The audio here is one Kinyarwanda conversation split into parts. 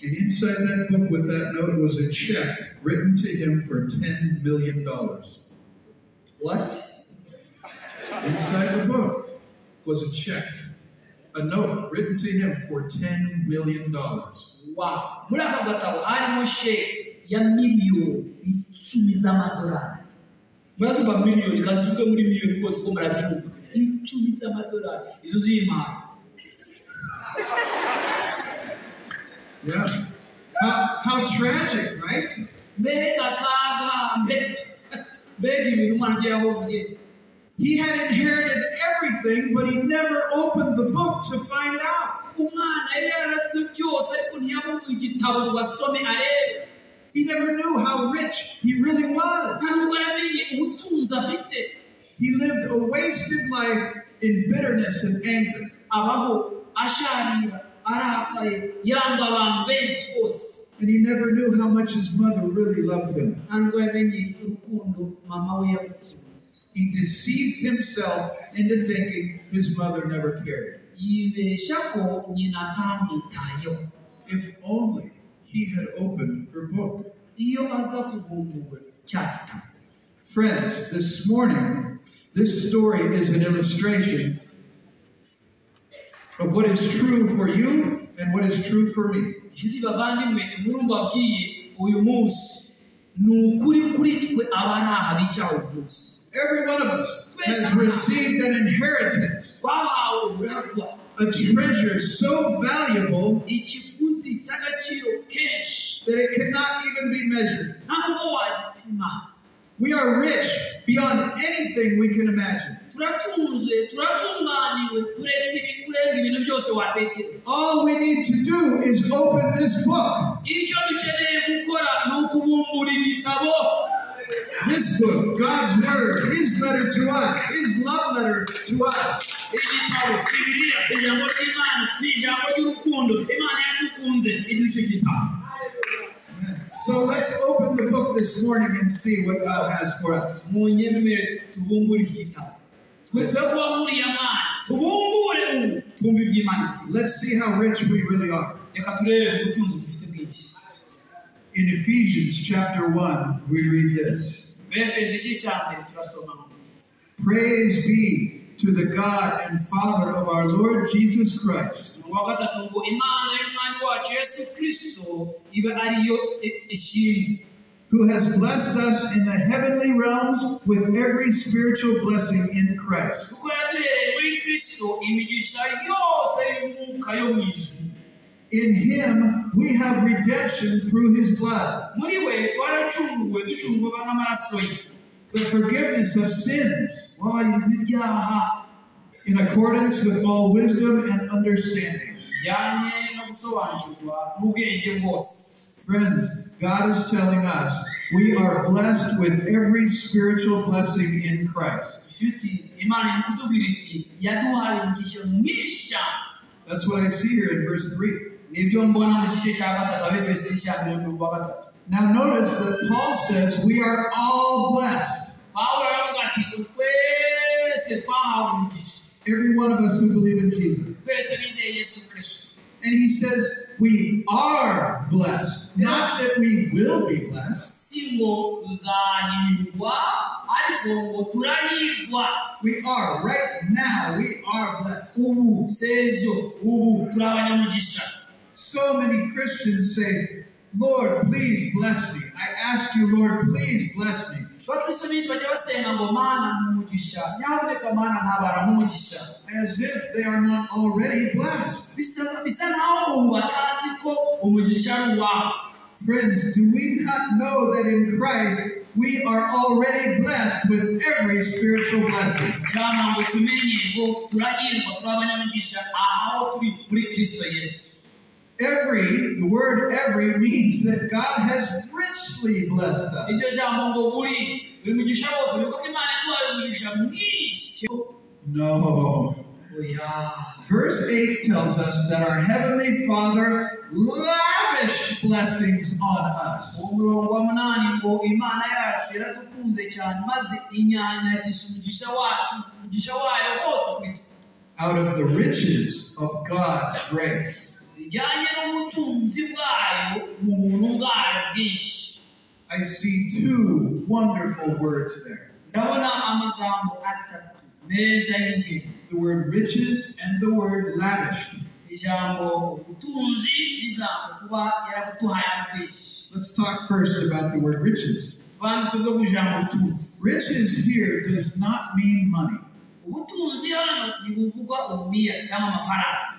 And inside that book with that note was a check written to him for $10 million. What? Inside the book was a check, a note written to him for $10 million. Wow. Mulaka gatabo harimo sheke ya miliyoni 10 z'amadolari. Murazuba miliyoni kazivuge muri miliyoni rwose ko murabyumva. 10 z'amadolari izo z'Imana. Yeah. How tragic, right? He had inherited everything, but he never opened the book to find out. He never knew how rich he really was. He lived a wasted life in bitterness and anger. And he never knew how much his mother really loved him. He deceived himself into thinking his mother never cared. If only he had opened her book. Friends, this morning, this story is an illustration of what is true for you and what is true for me. Every one of us has received an inheritance, a treasure so valuable that it cannot even be measured. We are rich beyond anything we can imagine. All we need to do is open this book. This book, God's Word, His letter to us, His love letter to us. So let's open the book this morning and see what God has for us. Let's see how rich we really are. In Ephesians chapter 1, we read this. Praise be to the God and Father of our Lord Jesus Christ, who has blessed us in the heavenly realms with every spiritual blessing in Christ. In Him we have redemption through His blood, the forgiveness of sins, in accordance with all wisdom and understanding. Friends, God is telling us we are blessed with every spiritual blessing in Christ. That's what I see here in verse 3. Now notice that Paul says we are all blessed. Every one of us who believe in Jesus. And he says we are blessed, not that we will be blessed. We are, right now, we are blessed. So many Christians say, Lord, please bless me. I ask you, Lord, please bless me. As if they are not already blessed. Friends, do we not know that in Christ we are already blessed with every spiritual blessing? Every, the word every means that God has richly blessed us. No. Verse 8 tells us that our Heavenly Father lavished blessings on us. out of the riches of God's grace. I see two wonderful words there. The word riches and the word lavished. Let's talk first about the word riches. Riches here does not mean money.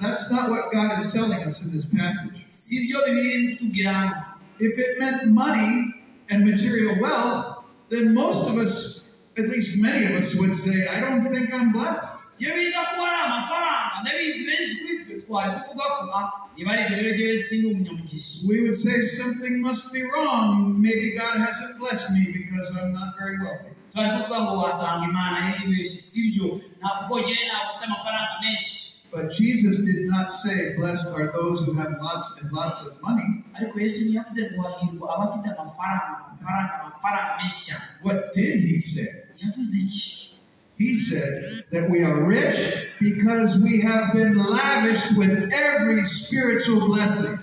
That's not what God is telling us in this passage. If it meant money and material wealth, then most of us, at least many of us, would say, I don't think I'm blessed. We would say something must be wrong. Maybe God hasn't blessed me because I'm not very wealthy. But Jesus did not say, blessed are those who have lots and lots of money. What did he say? He said that we are rich because we have been lavished with every spiritual blessing.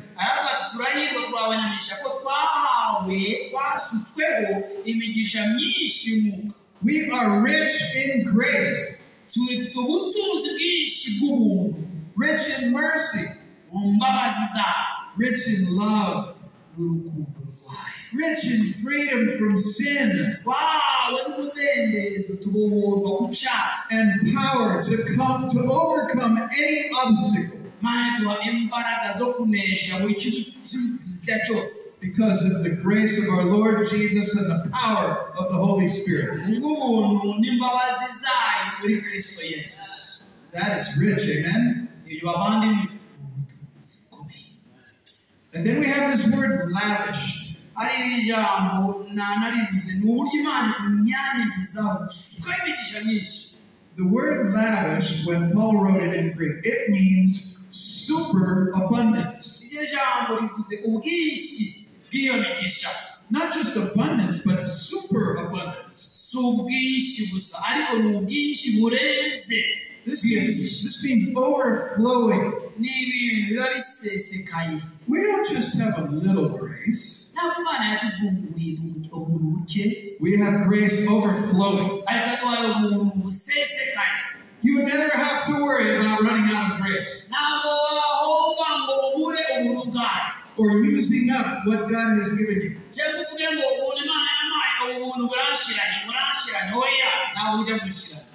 We are rich in grace, rich in mercy, rich in love, rich in freedom from sin, and power to overcome any obstacle. Because of the grace of our Lord Jesus and the power of the Holy Spirit. That is rich, amen? And then we have this word lavished. The word lavished, when Paul wrote it in Greek, it means superabundance. Not just abundance, but superabundance. This means overflowing. We don't just have a little grace. We have grace overflowing. You never have to worry about running out of grace or using up what God has given you.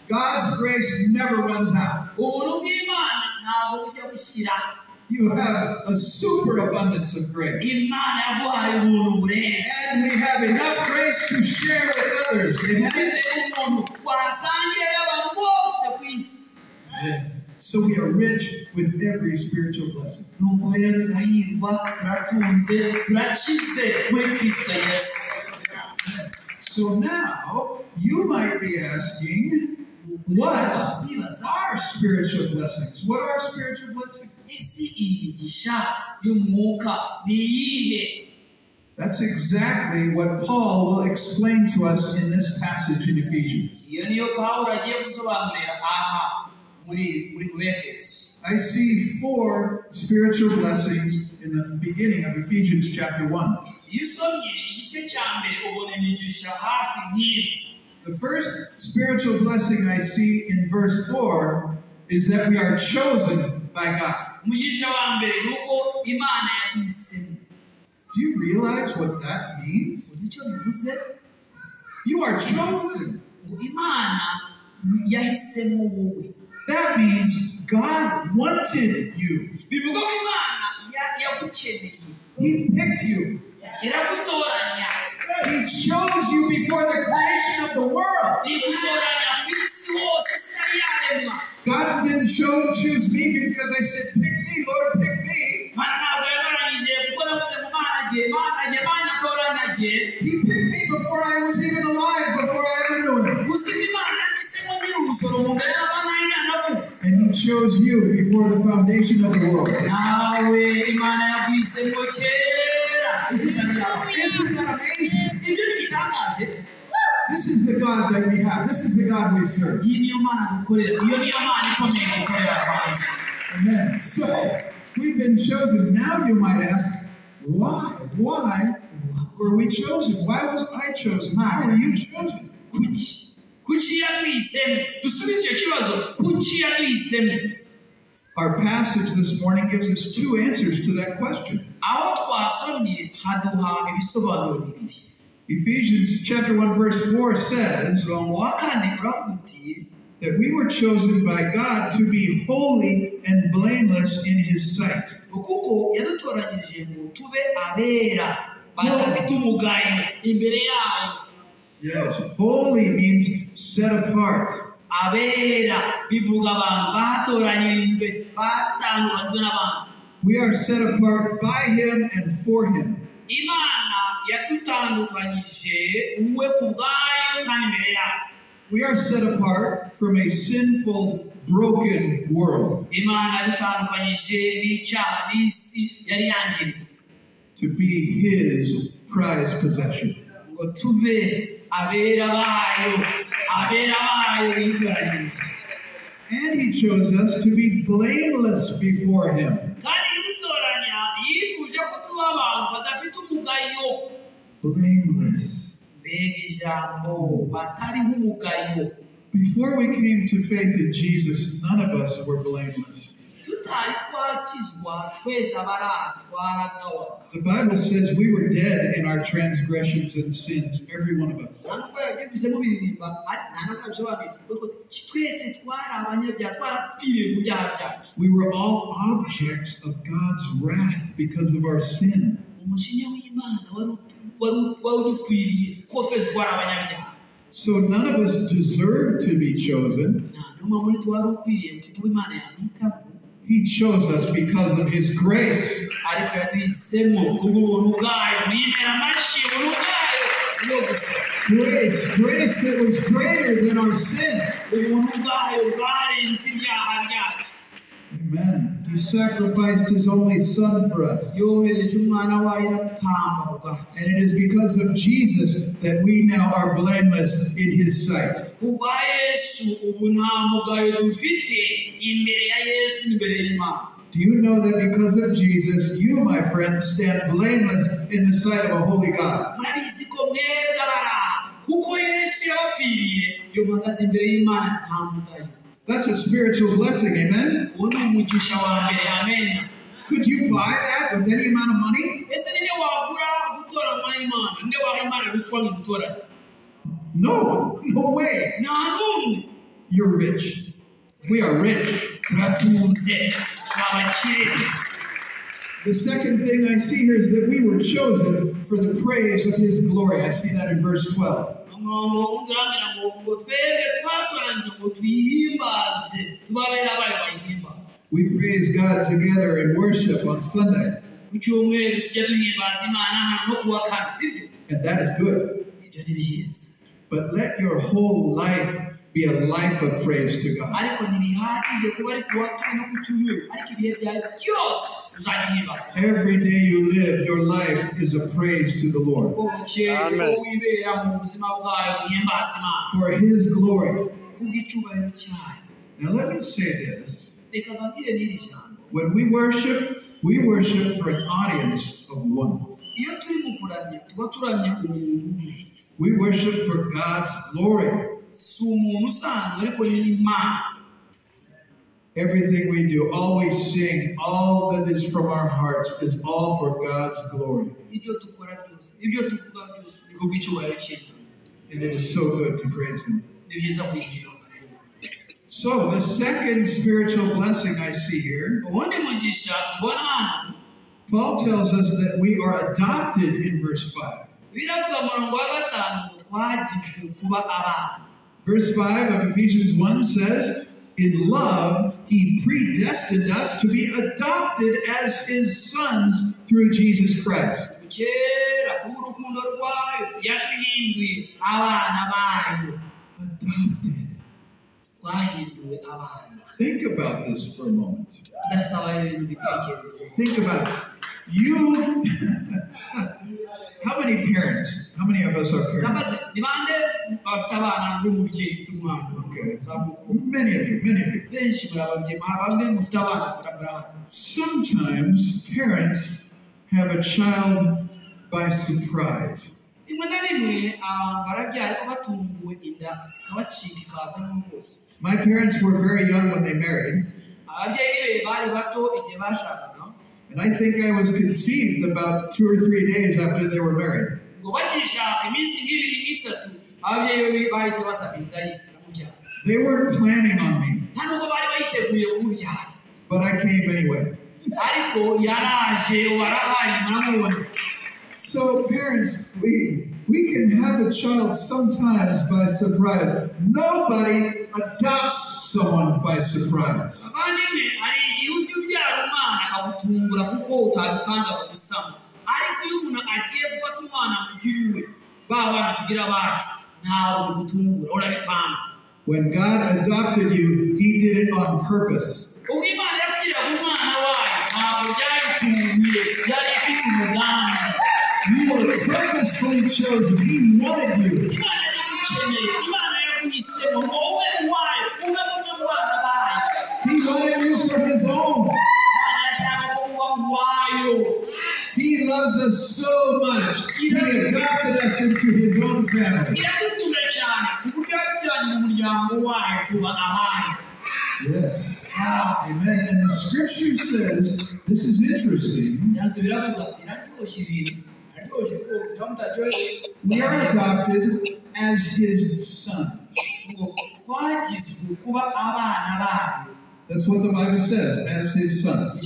God's grace never runs out. You have a superabundance of grace. And we have enough grace to share with others. Yes. So we are rich with every spiritual blessing. So now you might be asking, what are spiritual blessings? What are spiritual blessings? That's exactly what Paul will explain to us in this passage in Ephesians. I see 4 spiritual blessings in the beginning of Ephesians chapter 1. The first spiritual blessing I see in verse 4 is that we are chosen by God. Do you realize what that means? You are chosen. That means God wanted you. He picked you. He chose you before the creation of the world. God didn't choose me because I said, pick me, Lord, pick me. He picked me before I was even alive, before I ever knew him. And he chose you before the foundation of the world. Isn't that amazing? This is the God that we have. This is the God we serve. Amen. So, we've been chosen. Now you might ask, why? Why were we chosen? Why was I chosen? How were you chosen? Our passage this morning gives us two answers to that question. Ephesians chapter 1 verse 4 says that we were chosen by God to be holy and blameless in His sight. Yes, holy means set apart. We are set apart by Him and for Him. We are set apart from a sinful, broken world to be His prized possession. And He chose us to be blameless before Him. Blameless. Before we came to faith in Jesus, none of us were blameless. The Bible says we were dead in our transgressions and sins, every one of us. We were all objects of God's wrath because of our sin. So none of us deserve to be chosen. He chose us because of His grace. Grace that was greater than our sin. Amen. He sacrificed His only Son for us. And it is because of Jesus that we now are blameless in His sight. Do you know that because of Jesus, you, my friend, stand blameless in the sight of a holy God? That's a spiritual blessing, amen? Could you buy that with any amount of money? No, no way. You're rich. We are rich. The second thing I see here is that we were chosen for the praise of His glory. I see that in verse 12. We praise God together in worship on Sunday. And that is good. But let your whole life be a life of praise to God. Every day you live, your life is a praise to the Lord. Amen. For His glory. Now let me say this. When we worship for an audience of one. We worship for God's glory. Everything we do, all we sing, all that is from our hearts is all for God's glory. And it is so good to praise Him. So the second spiritual blessing I see here, Paul tells us that we are adopted in verse 5. Verse 5 of Ephesians 1 says, in love, He predestined us to be adopted as His sons through Jesus Christ. Adopted. Think about this for a moment. Think about it. You, how many parents? How many of us are parents? Okay. Many of you. Sometimes parents have a child by surprise. My parents were very young when they married. And I think I was conceived about 2 or 3 days after they were married. They weren't planning on me, but I came anyway. So parents, we can have a child sometimes by surprise. Nobody adopts someone by surprise. When God adopted you, He did it on purpose. You were purposefully chosen. He wanted you. He wanted you for His own. He loves us so much. He adopted us into His own family. Yes. Amen. And the scripture says, this is interesting. We are adopted as His sons. That's what the Bible says, as His sons.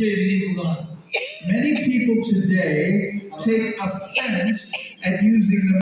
Many people today take offense at using the